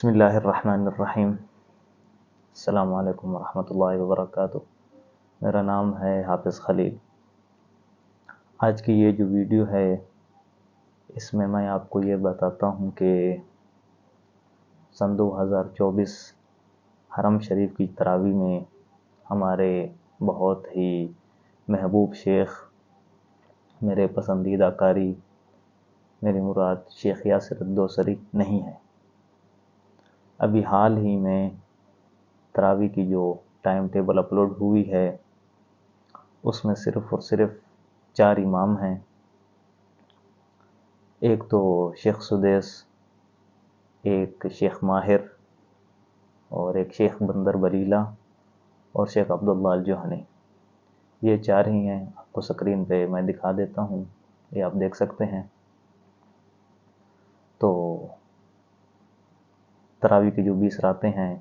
بسم اللہ الرحمن الرحیم۔ السلام علیکم ورحمۃ اللہ وبرکاتہ۔ میرا نام ہے حافظ خلیل۔ آج کی یہ جو ویڈیو ہے اس میں آپ کو یہ بتاتا ہوں کہ سن 2024 حرم شریف کی تراویح میں ہمارے بہت ہی محبوب شیخ، میرے پسندیدہ قاری، میری مراد شیخ یاسر الدوسری نہیں ہے۔ ابھی حال ہی میں تراویح کی جو ٹائم ٹیبل اپلوڈ ہوئی ہے اس میں صرف اور صرف 4 امام ہیں۔ ایک تو شیخ سدیس، ایک شیخ ماہر، اور ایک شیخ بندر بریلہ اور شیخ عبداللہ الجوہنی۔ یہ 4 ہی ہیں۔ آپ کو سکرین پہ میں دکھا دیتا ہوں، یہ آپ دیکھ سکتے ہیں۔ تو تراویح کی جو 20 راتیں ہیں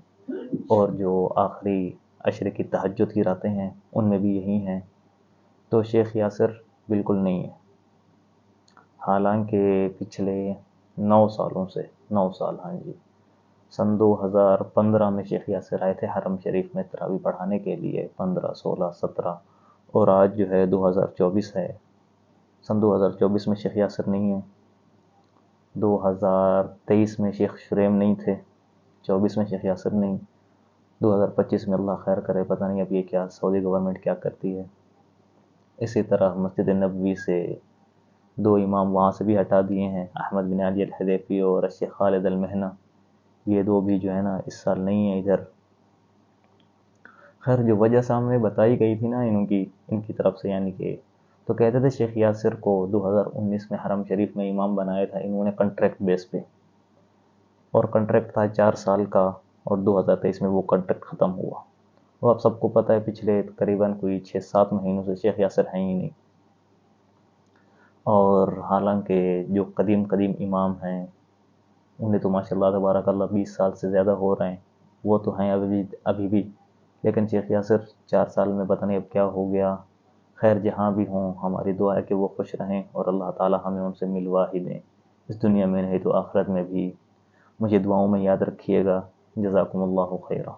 اور جو آخری عشرے کی تہجد کی راتیں ہیں ان میں بھی یہی ہیں۔ تو شیخ یاسر بالکل نہیں ہے، حالانکہ پچھلے 9 سالوں سے 9 سال سن 2015 میں شیخ یاسر آئے تھے حرم شریف میں تراویح پڑھانے کے لیے، 15، 16، 17، اور آج جو ہے 2024 ہے۔ سن 2024 میں شیخ یاسر نہیں ہے، 2023 میں شیخ شریم نہیں تھے، 24 میں شیخ یاسر نہیں، 2025 میں اللہ خیر کرے، پتہ نہیں اب یہ کیا سعودی گورنمنٹ کیا کرتی ہے۔ اسی طرح مسجد نبوی سے 2 امام وہاں سے بھی ہٹا دیے ہیں، احمد بن علی الحذیفی اور الشیخ خالد المہنا۔ یہ 2 بھی جو ہے نا اس سال نہیں ہیں ادھر۔ خیر، جو وجہ سامنے بتائی گئی تھی نا ان کی طرف سے، یعنی کہ تو کہتے تھے شیخ یاسر کو 2019 میں حرم شریف میں امام بنایا تھا انہوں نے کنٹریکٹ بیس پہ، اور کنٹریکٹ تھا 4 سال کا، اور 2023 میں وہ کنٹریکٹ ختم ہوا۔ وہ آپ سب کو پتہ ہے پچھلے تقریباً کوئی 6-7 مہینوں سے شیخ یاسر ہیں ہی نہیں۔ اور حالانکہ جو قدیم امام ہیں انہیں تو ماشاء اللہ تبارک اللہ 20 سال سے زیادہ ہو رہے ہیں، وہ تو ہیں ابھی بھی، لیکن شیخ یاسر 4 سال میں پتہ نہیں اب کیا ہو گیا۔ خیر، جہاں بھی ہوں ہماری دعا ہے کہ وہ خوش رہیں اور اللہ تعالی ہمیں ان سے ملوا ہی دیں، اس دنیا میں نہیں تو آخرت میں بھی۔ مجھے دعاؤں میں یاد رکھیے گا۔ جزاکم اللہ خیرہ۔